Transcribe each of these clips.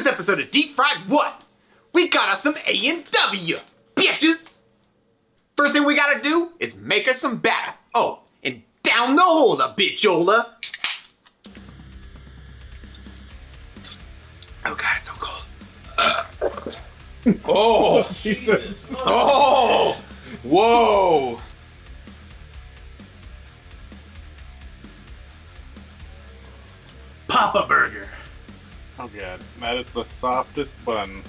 episode of Deep Fried What? We got us some A&W, bitches! First thing we gotta do is make us some batter. Oh, and down the hole a bitchola. Oh god, it's so cold. Oh, Jesus. Oh, whoa. Papa Burger. Oh god, that is the softest bun.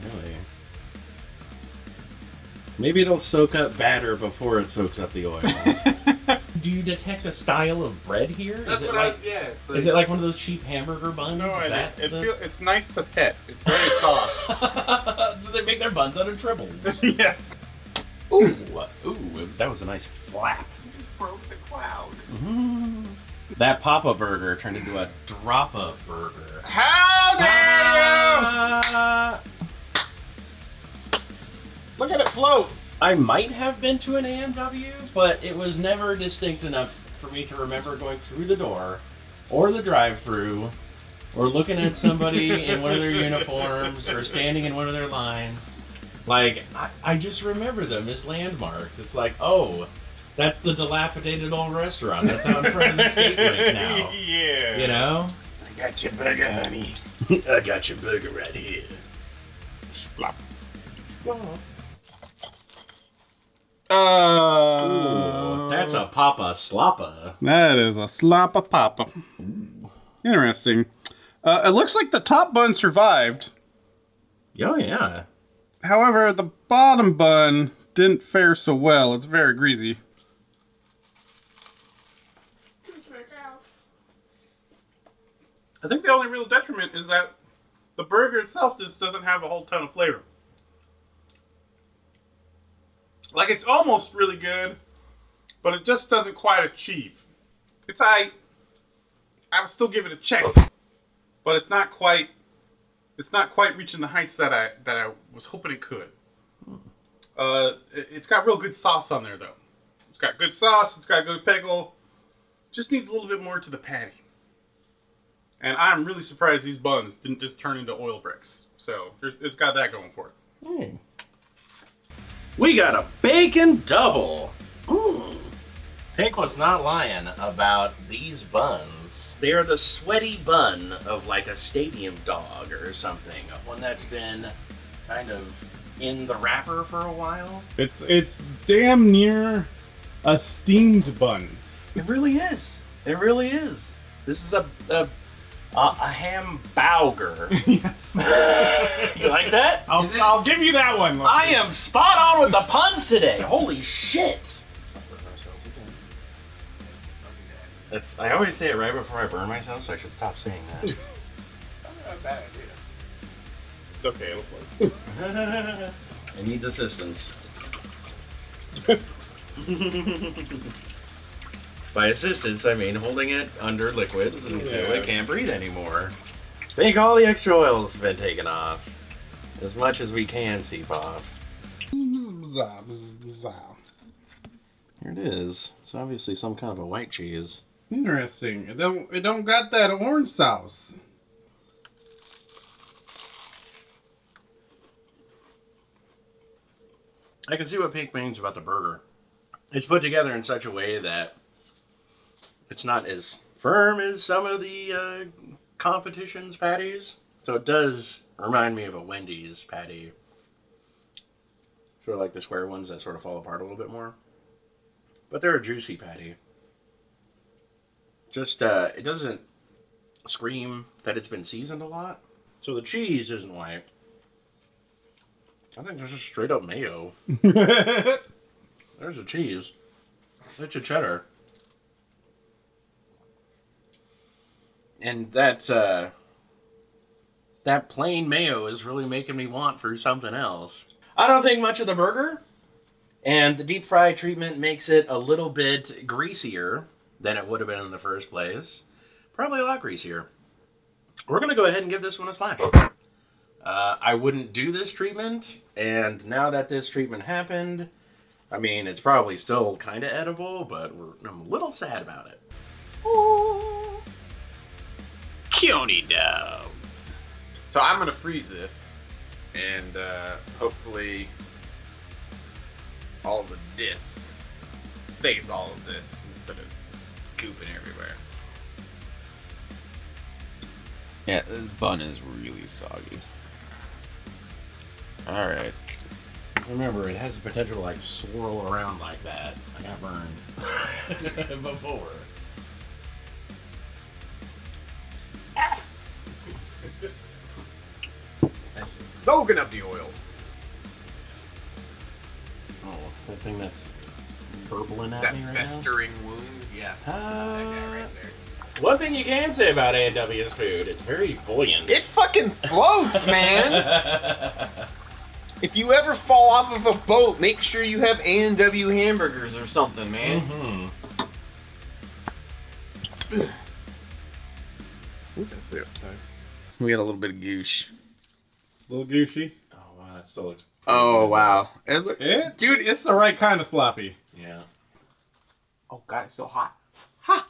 Really? Maybe it'll soak up batter before it soaks up the oil. Do you detect a style of bread here? That's is it what like, yeah. Is it like one of those cheap hamburger buns? No, is that it's nice to pet. It's very soft. So they make their buns out of tribbles. Yes. Ooh, that was a nice flap. You just broke the cloud. Mm. That Papa Burger turned into a Droppa Burger. How dare Ah! you! Look at it float. I might have been to an A&W, but it was never distinct enough for me to remember going through the door, or the drive-thru, or looking at somebody in one of their uniforms, or standing in one of their lines. Like, I just remember them as landmarks. It's like, oh, that's the dilapidated old restaurant that's out in front of the skate rink now. Yeah. You know? I got your burger, honey. I got your burger right here. Splop. Ooh, that's a Papa Sloppa. That is a sloppa papa. Interesting. It looks like the top bun survived. Oh, yeah. However, the bottom bun didn't fare so well. It's very greasy. I think the only real detriment is that the burger itself just doesn't have a whole ton of flavor. Like, it's almost really good, but it just doesn't quite achieve. I would still give it a check, but it's not quite reaching the heights that I was hoping it could. It's got real good sauce on there, though. It's got good sauce, it's got good pickle. Just needs a little bit more to the patty. And I'm really surprised these buns didn't just turn into oil bricks. So it's got that going for it. We got a bacon double. Pink was not lying about these buns. They are the sweaty bun of like a stadium dog or something. One that's been kind of in the wrapper for a while. It's damn near a steamed bun. It really is. It really is. This is a hamburger. Yes. You like that? I'll give you that one. I am spot on with the puns today. Holy shit. I always say it right before I burn myself, so I should stop saying that. Not a bad idea. It's okay, it'll float. It needs assistance. By assistance, I mean holding it under liquids until it can't breathe anymore. I think all the extra oil's been taken off. As much as we can seep off. Here it is. It's obviously some kind of a white cheese. Interesting. It don't got that orange sauce. I can see what Pink means about the burger. It's put together in such a way that it's not as firm as some of the competition's patties. So it does remind me of a Wendy's patty. Sort of like the square ones that sort of fall apart a little bit more. But they're a juicy patty. Just, it doesn't scream that it's been seasoned a lot. So the cheese isn't white. I think there's just straight up mayo. There's a cheese. It's a cheddar. And that plain mayo is really making me want for something else. I don't think much of the burger. And the deep fry treatment makes it a little bit greasier than it would have been in the first place. Probably a lot greasier. We're going to go ahead and give this one a slash. I wouldn't do this treatment, and now that this treatment happened, I mean, it's probably still kind of edible, but I'm a little sad about it. CONEY dough. So I'm gonna freeze this, and hopefully all the this stays all of this instead of gooping everywhere. Yeah, this bun is really soggy. All right. Remember, it has the potential to like swirl around like that. I got burned before. That's soaking up the oil. Oh, that thing that's burbling at That me right festering wound, yeah. now. That guy right there. One thing you can say about A&W's food, it's very buoyant. It fucking floats, man. If you ever fall off of a boat, make sure you have A&W hamburgers or something, man. Mm-hmm. Ooh, that's the upside. We got a little bit of goosh. A little gooshy. Oh wow, that still looks. Oh wow, Dude, it's the right kind of sloppy. Yeah. Oh god, it's so hot. Ha!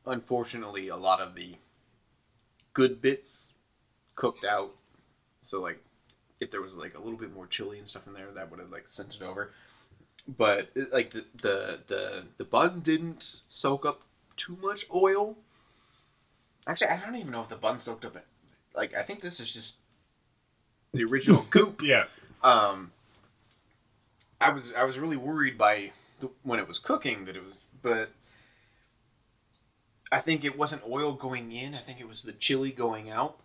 Unfortunately, a lot of the good bits cooked out. So like, if there was like a little bit more chili and stuff in there, that would have like sent it over. But like the bun didn't soak up too much oil. Actually, I don't even know if the bun soaked up it. Like, I think this is just the original goop. Yeah. I was really worried by when it was cooking that it was, but I think it wasn't oil going in. I think it was the chili going out.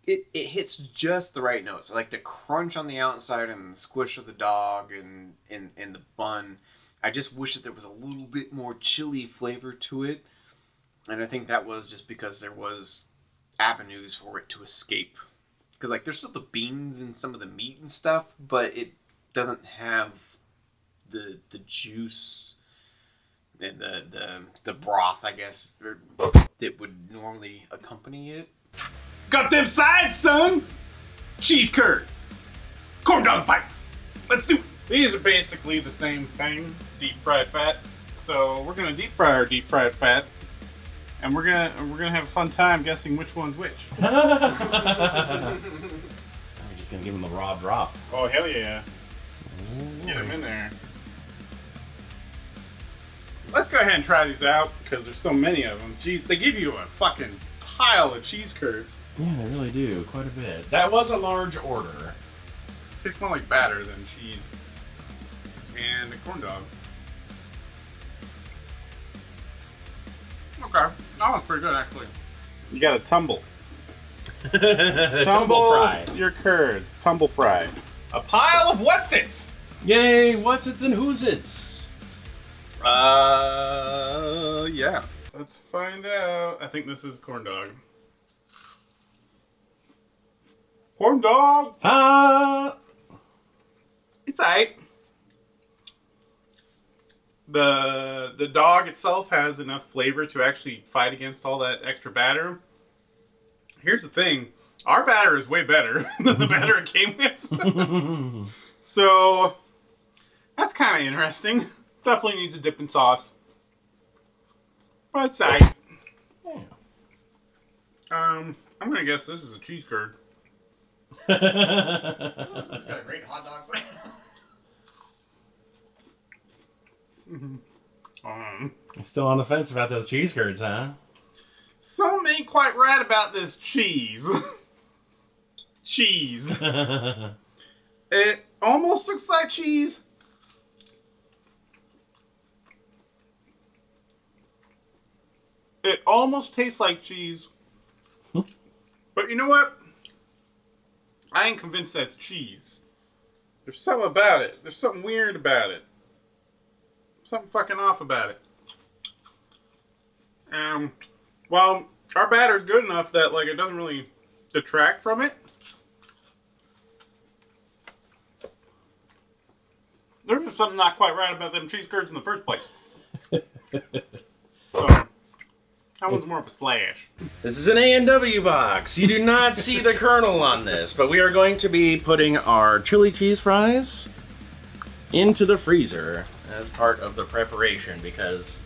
It hits just the right notes, like the crunch on the outside and the squish of the dog and the bun. I just wish that there was a little bit more chili flavor to it, and I think that was just because there was avenues for it to escape. Because like there's still the beans and some of the meat and stuff, but it doesn't have the juice and the broth, I guess, that would normally accompany it. Got them sides, son! Cheese curds. Corn dog bites. Let's do it. These are basically the same thing, deep fried fat. So we're gonna deep fry our deep fried fat, and we're gonna have a fun time guessing which one's which. I'm just gonna give him the raw drop. Oh hell yeah! Get them in there. Let's go ahead and try these out because there's so many of them. Jeez, they give you a fucking pile of cheese curds. Yeah, they really do, quite a bit. That was a large order. Tastes more like batter than cheese. And a corn dog. Okay, that one's pretty good actually. You gotta tumble. Tumble fry. your curds. Tumble fry. A pile of what's-its. Yay, what's its and who's its? Yeah. Let's find out. I think this is corn dog. Corn dog! It's aight. The dog itself has enough flavor to actually fight against all that extra batter. Here's the thing. Our batter is way better than the batter it came with. So, that's kind of interesting. Definitely needs a dip in sauce. But it's aight. Yeah. I'm gonna guess this is a cheese curd. This one's got a great hot dog flavor. Still on the fence about those cheese curds, huh? Something ain't quite right about this cheese. Cheese. It almost looks like cheese. It almost tastes like cheese. But you know what? I ain't convinced that's cheese. There's something about it. There's something weird about it. Something fucking off about it. Well, our batter's good enough that like it doesn't really detract from it. There's just something not quite right about them cheese curds in the first place. So, that one's more of a slash. This is an A&W box. You do not see the kernel on this, but we are going to be putting our chili cheese fries into the freezer. as part of the preparation because,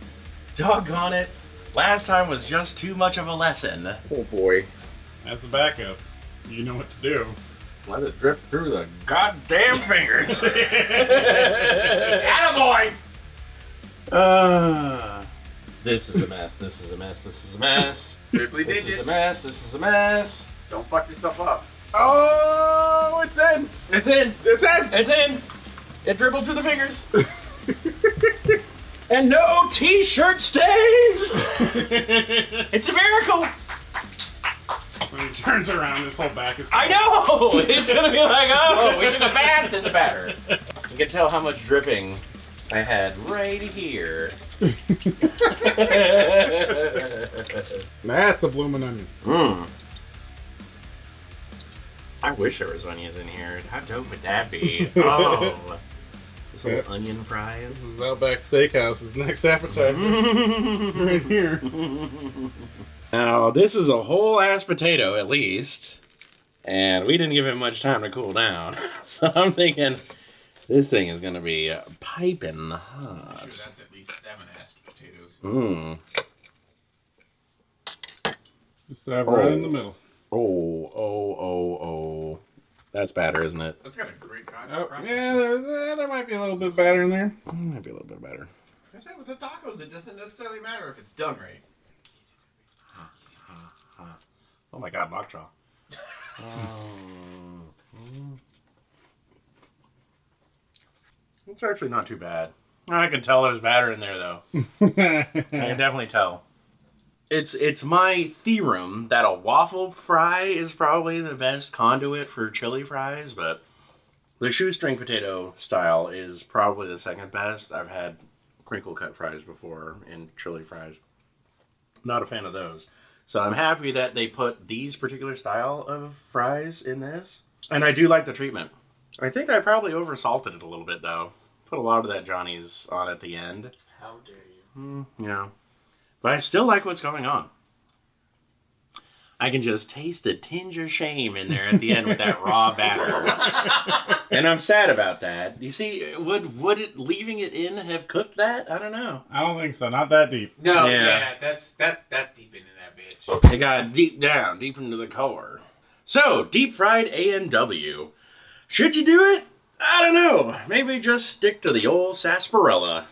doggone it, last time was just too much of a lesson. Oh boy. That's the backup. You know what to do. Let it drip through the goddamn fingers. Attaboy! This is a mess. This is a mess. This is a mess. Triply This is a digit. mess. This is a mess. Don't fuck yourself up. Oh, it's in. It's in. It's in. It's in. It dribbled through the fingers. And no t-shirt stains. It's a miracle. When he turns around, this whole back is. I know. It's gonna be like, oh, we took a bath in the batter. You can tell how much dripping I had right here. That's a bloomin' onion. Mmm. I wish there was onions in here. How dope would that be? Oh. This little onion fries. This is Outback Steakhouse's next appetizer. Right here. Now, this is a whole ass potato at least. And we didn't give it much time to cool down. So I'm thinking this thing is going to be piping hot. I'm sure that's at least 7 ass potatoes. Mmm. Just stab right in the middle. Oh. That's batter, isn't it? That's got a great Oh, process. yeah, there might be a little bit batter in there. Might be a little bit better. I said with the tacos, it doesn't necessarily matter if it's done right. Oh my god, lockjaw. It's actually not too bad. I can tell there's batter in there though. I can definitely tell. It's my theorem that a waffle fry is probably the best conduit for chili fries, but the shoestring potato style is probably the second best. I've had crinkle cut fries before in chili fries. Not a fan of those. So I'm happy that they put these particular style of fries in this. And I do like the treatment. I think I probably oversalted it a little bit though. Put a lot of that Johnny's on at the end. How dare you? Yeah. But I still like what's going on. I can just taste a tinge of shame in there at the end with that raw batter. And I'm sad about that. You see, would it leaving it in have cooked that? I don't know. I don't think so. Not that deep. No, Yeah. that's deep into that bitch. It got deep down, deep into the core. So, deep fried A&W. Should you do it? I don't know. Maybe just stick to the old sarsaparilla.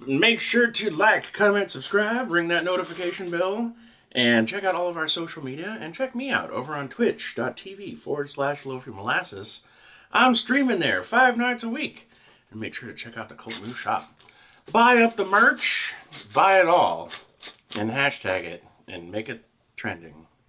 Make sure to like, comment, subscribe, ring that notification bell, and check out all of our social media, and check me out over on twitch.tv/Loafy Molasses. I'm streaming there 5 nights a week. And make sure to check out the CultMoo shop. Buy up the merch, buy it all, and hashtag it, and make it trending.